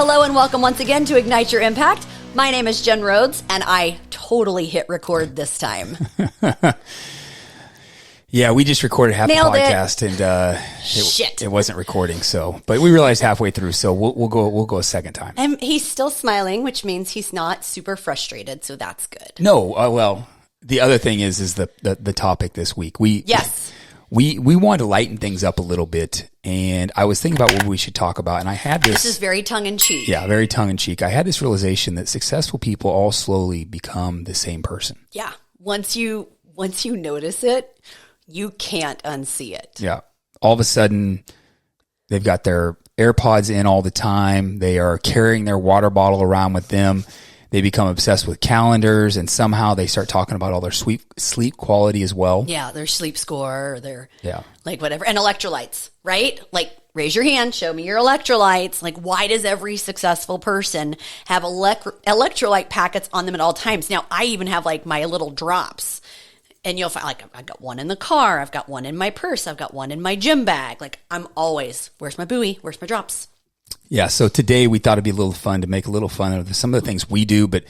Hello and welcome once again to Ignite Your Impact. My name is Jen Rhodes, and I totally hit record this time. Yeah, we just recorded half Nailed the podcast, and it wasn't recording. So, but we realized halfway through, so we'll go a second time. And he's still smiling, which means he's not super frustrated, so that's good. No, well, the other thing is the topic this week. We want to lighten things up a little bit, and I was thinking about what we should talk about, and I had this. This is very tongue in cheek. Yeah, very tongue in cheek. I had this realization that successful people all slowly become the same person. Yeah, once you notice it, you can't unsee it. Yeah. All of a sudden, they've got their AirPods in all the time. They are carrying their water bottle around with them. They become obsessed with calendars, and somehow they start talking about all their sleep quality as well. Yeah, their sleep score, their like whatever. And electrolytes, right? Like, raise your hand, show me your electrolytes. Like, why does every successful person have electrolyte packets on them at all times? Now, I even have like my little drops. And you'll find, like, I've got one in the car. I've got one in my purse. I've got one in my gym bag. Like, I'm always, where's my buoy? Where's my drops? Yeah, so today we thought it'd be a little fun to make a little fun of some of the things we do, but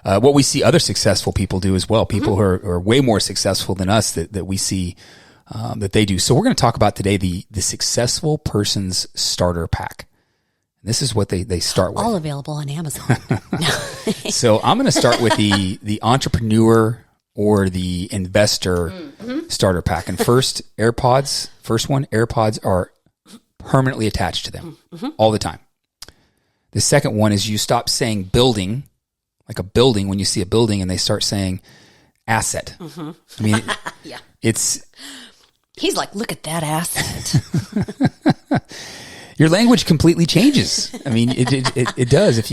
what we see other successful people do as well, people who are way more successful than us that we see that they do. So we're going to talk about today the successful person's starter pack. This is what they start with. All available on Amazon. So I'm going to start with the entrepreneur or the investor starter pack. And first one, AirPods are permanently attached to them all the time. The second one is you stop saying building, like a building, when you see a building, and they start saying asset. I mean, He's like, look at that asset. Your language completely changes. I mean, it does. If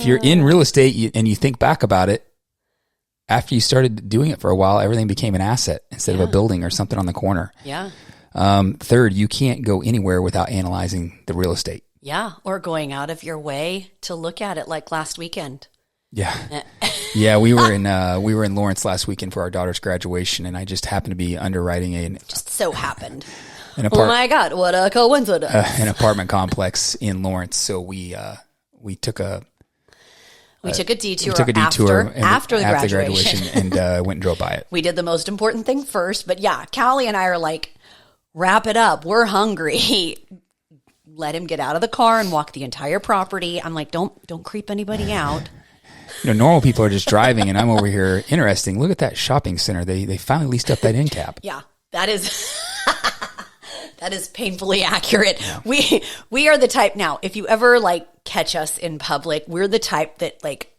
you're in real estate and you think back about it, after you started doing it for a while, everything became an asset instead of a building or something on the corner. Yeah. Third, you can't go anywhere without analyzing the real estate. Yeah. Or going out of your way to look at it, like last weekend. Yeah. Yeah. We were in Lawrence last weekend for our daughter's graduation, and I just happened to be underwriting just so happened. Oh my God. What a coincidence. An apartment complex in Lawrence. So we took a detour after the graduation and went and drove by it. We did the most important thing first, but yeah, Callie and I are like, wrap it up. We're hungry. Let him get out of the car and walk the entire property. I'm like, don't creep anybody out. Normal people are just driving, and I'm over here. Interesting. Look at that shopping center. They finally leased up that end cap. Yeah, that is that is painfully accurate. Yeah. We are the type now. If you ever like catch us in public, we're the type that like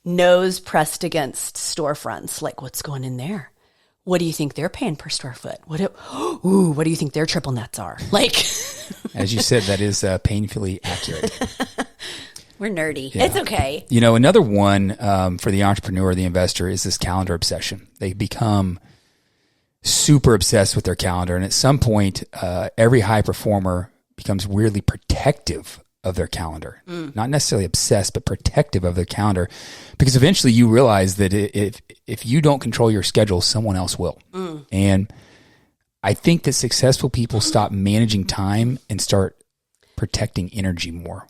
nose pressed against storefronts. Like, what's going in there? What do you think they're paying per square foot? What do you think their triple nets are? Like, as you said, that is painfully accurate. We're nerdy. Yeah. It's okay. Another one for the entrepreneur or the investor is this calendar obsession. They become super obsessed with their calendar. And at some point, every high performer becomes weirdly protective of their calendar. Not necessarily obsessed, but protective of their calendar. Because eventually you realize that if you don't control your schedule, someone else will. And I think that successful people stop managing time and start protecting energy more.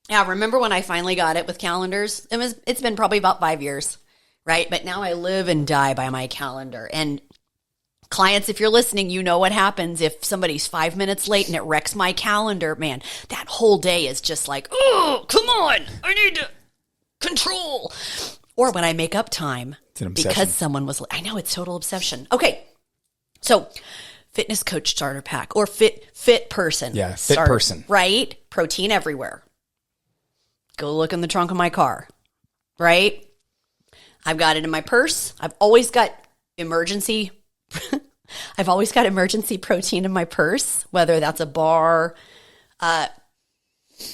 Yeah, remember when I finally got it with calendars? It's been probably about 5 years, right? But now I live and die by my calendar. And clients, if you're listening, you know what happens if somebody's 5 minutes late and it wrecks my calendar. Man, that whole day is just like, oh, come on, I need to control. Or when I make up time because someone was, I know, it's total obsession. Okay, so fitness coach starter pack or fit person. Yeah, fit person. Right? Protein everywhere. Go look in the trunk of my car, right? I've got it in my purse. I've always got emergency protein in my purse, whether that's a bar,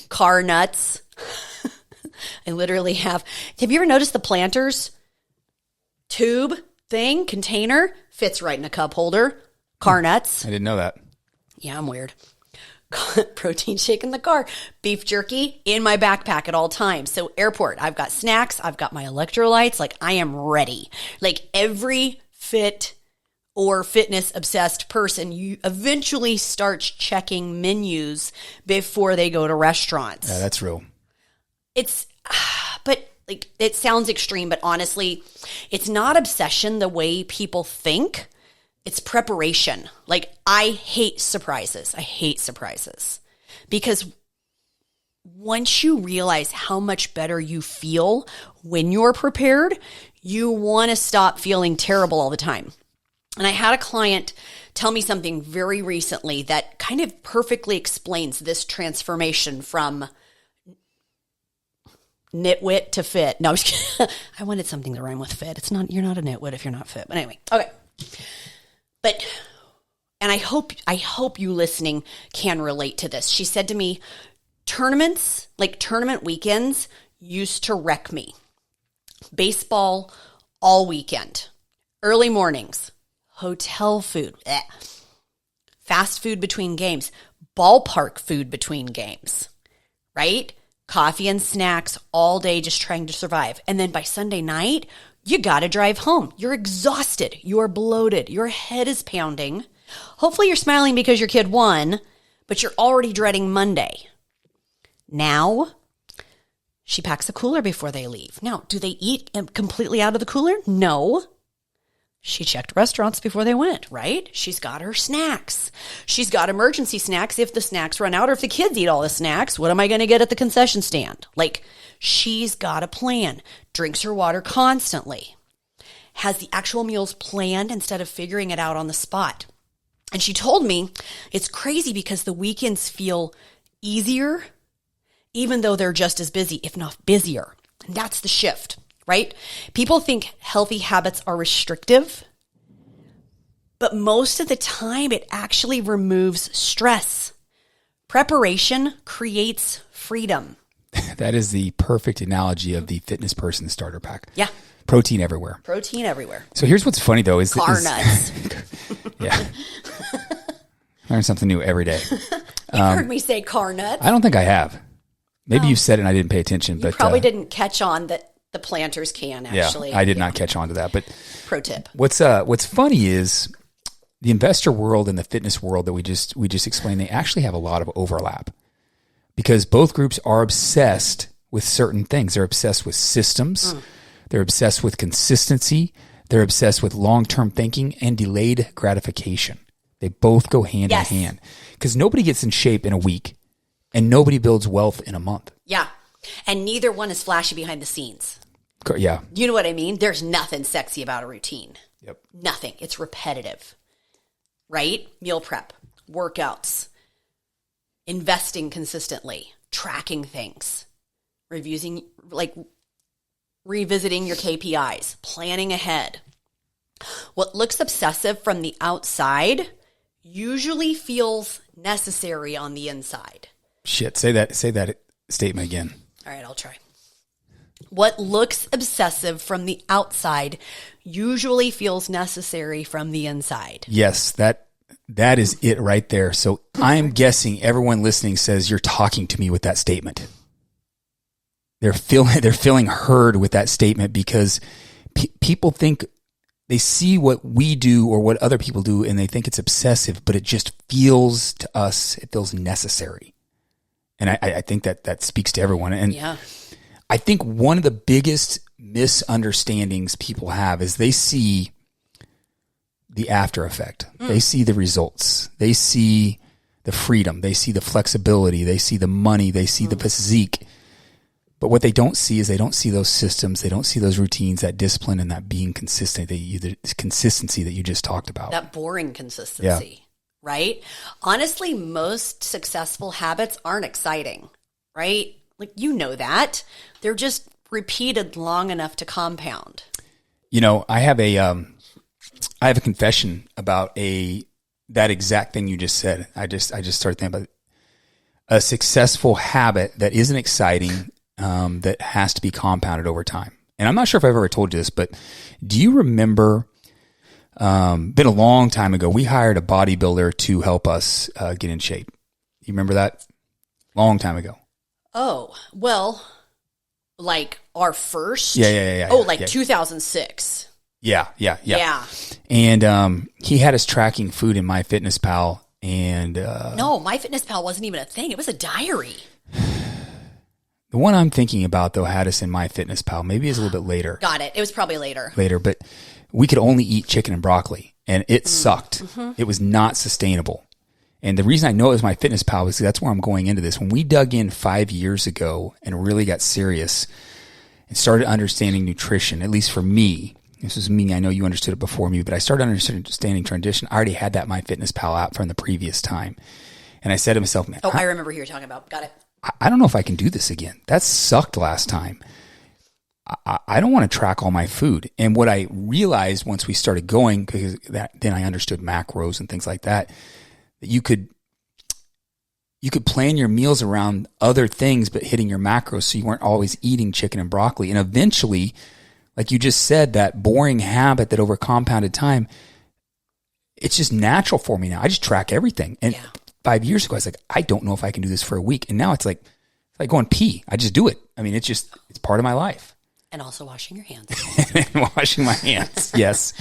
car nuts. I literally have you ever noticed the Planters tube thing, container, fits right in a cup holder? Car nuts. I didn't know that. Yeah, I'm weird. Protein shake in the car, beef jerky in my backpack at all times. So airport, I've got snacks, I've got my electrolytes. Like, I am ready. Like, every fit or fitness obsessed person, you eventually start checking menus before they go to restaurants. Yeah, that's real. But like, it sounds extreme, but honestly, it's not obsession the way people think. It's preparation. Like, I hate surprises. Because once you realize how much better you feel when you're prepared, you want to stop feeling terrible all the time. And I had a client tell me something very recently that kind of perfectly explains this transformation from nitwit to fit. No, I was kidding. I wanted something to rhyme with fit. You're not a nitwit if you're not fit. But anyway, okay. And I hope you listening can relate to this. She said to me, tournament weekends used to wreck me. Baseball all weekend, early mornings, hotel food, fast food between games, ballpark food between games, right? Coffee and snacks all day just trying to survive. And then by Sunday night, you got to drive home. You're exhausted. You're bloated. Your head is pounding. Hopefully you're smiling because your kid won, but you're already dreading Monday. Now, she packs a cooler before they leave. Now, do they eat completely out of the cooler? No. She checked restaurants before they went, right? She's got her snacks. She's got emergency snacks if the snacks run out, or if the kids eat all the snacks, what am I going to get at the concession stand? Like, she's got a plan. Drinks her water constantly. Has the actual meals planned instead of figuring it out on the spot. And she told me it's crazy because the weekends feel easier, even though they're just as busy, if not busier. And that's the shift, right? People think healthy habits are restrictive, but most of the time it actually removes stress. Preparation creates freedom. That is the perfect analogy of the fitness person starter pack. Yeah. Protein everywhere. Protein everywhere. So here's what's funny though is car nuts. Yeah. Learn something new every day. You heard me say car nuts. I don't think I have. Maybe you've said it and I didn't pay attention. But probably didn't catch on that the planters can actually. Yeah, I did not catch on to that. But pro tip. What's funny is the investor world and the fitness world that we just explained, they actually have a lot of overlap because both groups are obsessed with certain things. They're obsessed with systems. They're obsessed with consistency. They're obsessed with long-term thinking and delayed gratification. They both go hand in hand because nobody gets in shape in a week and nobody builds wealth in a month. Yeah. And neither one is flashy behind the scenes. Yeah. You know what I mean? There's nothing sexy about a routine. Yep. Nothing. It's repetitive, right? Meal prep, workouts, investing consistently, tracking things, revisiting your KPIs, planning ahead. What looks obsessive from the outside usually feels necessary on the inside. Shit, say that statement again. All right, I'll try. What looks obsessive from the outside usually feels necessary from the inside. Yes, that is it right there. So I'm guessing everyone listening says you're talking to me with that statement. They're feeling heard with that statement because people think they see what we do or what other people do and they think it's obsessive, but it just feels to us, it feels necessary. And I think that speaks to everyone. And yeah. I think one of the biggest misunderstandings people have is they see the after effect. They see the results. They see the freedom. They see the flexibility. They see the money. They see the physique. But what they don't see is they don't see those systems. They don't see those routines, that discipline, and that being consistent, the consistency that you just talked about. That boring consistency, right? Honestly, most successful habits aren't exciting, right? Like, you know that. They're just repeated long enough to compound. You know, I have a confession about that exact thing you just said. I just started thinking about a successful habit that isn't exciting, that has to be compounded over time. And I'm not sure if I've ever told you this, but do you remember, been a long time ago, we hired a bodybuilder to help us get in shape. You remember that? Long time ago. Oh, well, like our first? Yeah. Oh, like 2006. Yeah. And he had us tracking food in MyFitnessPal, and No, MyFitnessPal wasn't even a thing. It was a diary. the one I'm thinking about though had us in MyFitnessPal. Maybe it's a little bit later. Got it. It was probably later. But we could only eat chicken and broccoli, and it sucked. It was not sustainable. And the reason I know it was MyFitnessPal is that's where I'm going into this. When we dug in 5 years ago and really got serious and started understanding nutrition, at least for me, this was me. I know you understood it before me, but I started understanding transition. I already had that MyFitnessPal app from the previous time. And I said to myself, man, I remember who you're talking about. Got it. I don't know if I can do this again. That sucked last time. I don't want to track all my food. And what I realized once we started going, because then I understood macros and things like that, that you could plan your meals around other things, but hitting your macros so you weren't always eating chicken and broccoli. And eventually, like you just said, that boring habit that over compounded time, it's just natural for me now. I just track everything. And 5 years ago, I was like, I don't know if I can do this for a week. And now it's like going pee. I just do it. I mean, it's part of my life. And also washing your hands. And washing my hands. Yes.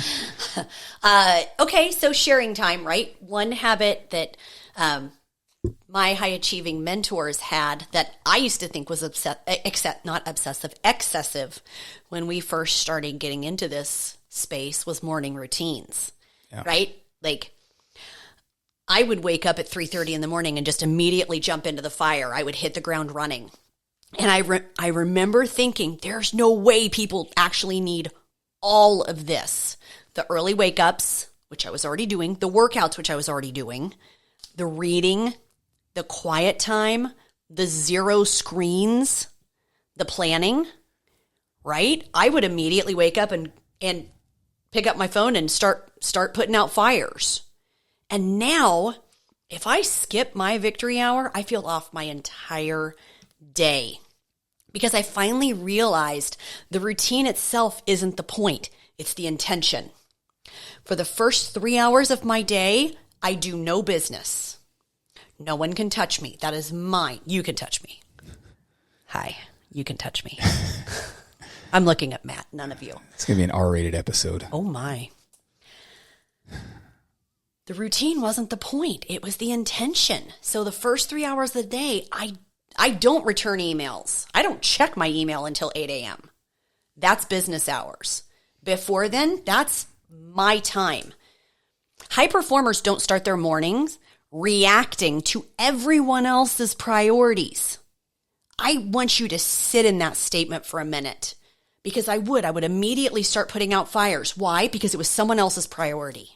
Okay. So sharing time, right? One habit that, my high achieving mentors had that I used to think was excessive when we first started getting into this space was morning routines, right? Like I would wake up at 3:30 in the morning and just immediately jump into the fire. I would hit the ground running. And I remember thinking there's no way people actually need all of this. The early wake ups, which I was already doing, the workouts, which I was already doing, the reading, the quiet time, the zero screens, the planning, right? I would immediately wake up and pick up my phone and start putting out fires. And now, if I skip my victory hour, I feel off my entire day because I finally realized the routine itself isn't the point. It's the intention. For the first 3 hours of my day, I do no business. No one can touch me. That is mine. You can touch me. Hi, you can touch me. I'm looking at Matt, none of you. It's going to be an R-rated episode. Oh my. The routine wasn't the point. It was the intention. So the first 3 hours of the day, I don't return emails. I don't check my email until 8 a.m. That's business hours. Before then, that's my time. High performers don't start their mornings reacting to everyone else's priorities. I want you to sit in that statement for a minute because I would immediately start putting out fires. Why? Because it was someone else's priority.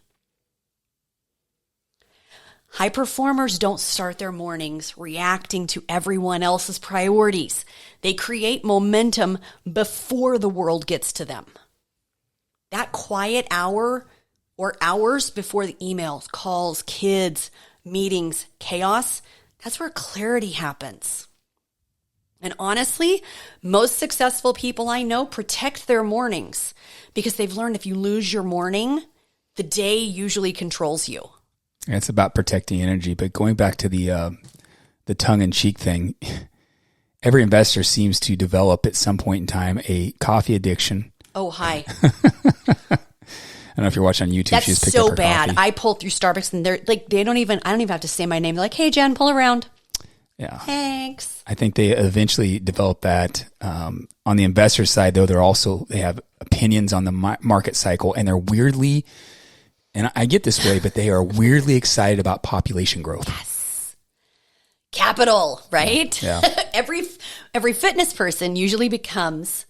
High performers don't start their mornings reacting to everyone else's priorities. They create momentum before the world gets to them. That quiet hour or hours before the emails, calls, kids, meetings, chaos, that's where clarity happens. And honestly, most successful people I know protect their mornings because they've learned if you lose your morning, the day usually controls you. It's about protecting energy, but going back to the tongue-in-cheek thing, every investor seems to develop at some point in time a coffee addiction. Oh, hi. I don't know if you're watching on YouTube. That's she just picked so up her bad. coffee. I pull through Starbucks and I don't even have to say my name. They're like, hey, Jen, pull around. Yeah. Thanks. I think they eventually develop that. On the investor side, though, they have opinions on the market cycle, and they're weirdly, and I get this way, but they are weirdly excited about population growth. Yes. Capital, right? Yeah. Every fitness person usually becomes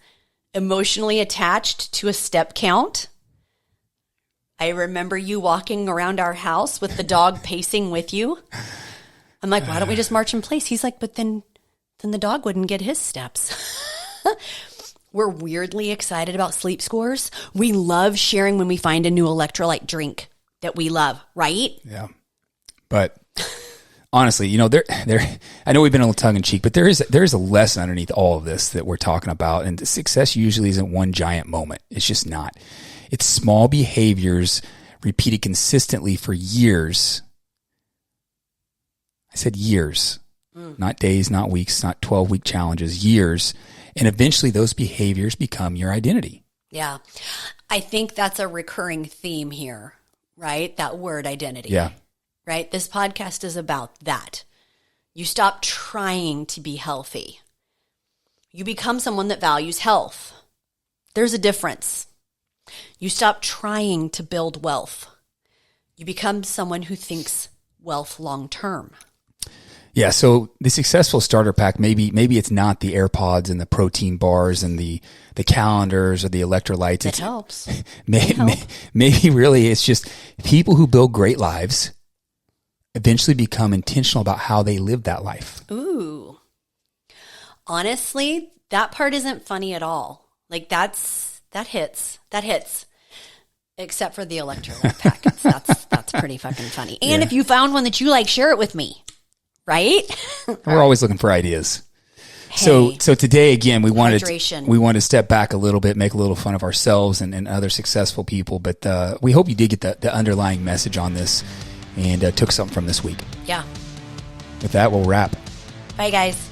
emotionally attached to a step count. I remember you walking around our house with the dog pacing with you. I'm like, why don't we just march in place? He's like, but then the dog wouldn't get his steps. We're weirdly excited about sleep scores. We love sharing when we find a new electrolyte drink that we love, right? Yeah. But honestly, there I know we've been a little tongue in cheek, but there is a lesson underneath all of this that we're talking about. And success usually isn't one giant moment. It's just not. It's small behaviors repeated consistently for years. I said years, not days, not weeks, not 12-week challenges, years. And eventually those behaviors become your identity. Yeah. I think that's a recurring theme here, right? That word identity. Yeah. Right? This podcast is about that. You stop trying to be healthy. You become someone that values health. There's a difference. You stop trying to build wealth. You become someone who thinks wealth long term. Yeah, so the successful starter pack, maybe it's not the AirPods and the protein bars and the calendars or the electrolytes. It helps. Maybe really it's just people who build great lives eventually become intentional about how they live that life. Ooh. Honestly, that part isn't funny at all. Like that hits. Except for the electrolyte packets. That's pretty fucking funny. And if you found one that you like, share it with me. Right? We're always looking for ideas. Hey, so today again we wanted to step back a little bit, make a little fun of ourselves and other successful people, but we hope you did get the underlying message on this and took something from this week. Yeah. With that, we'll wrap. Bye guys.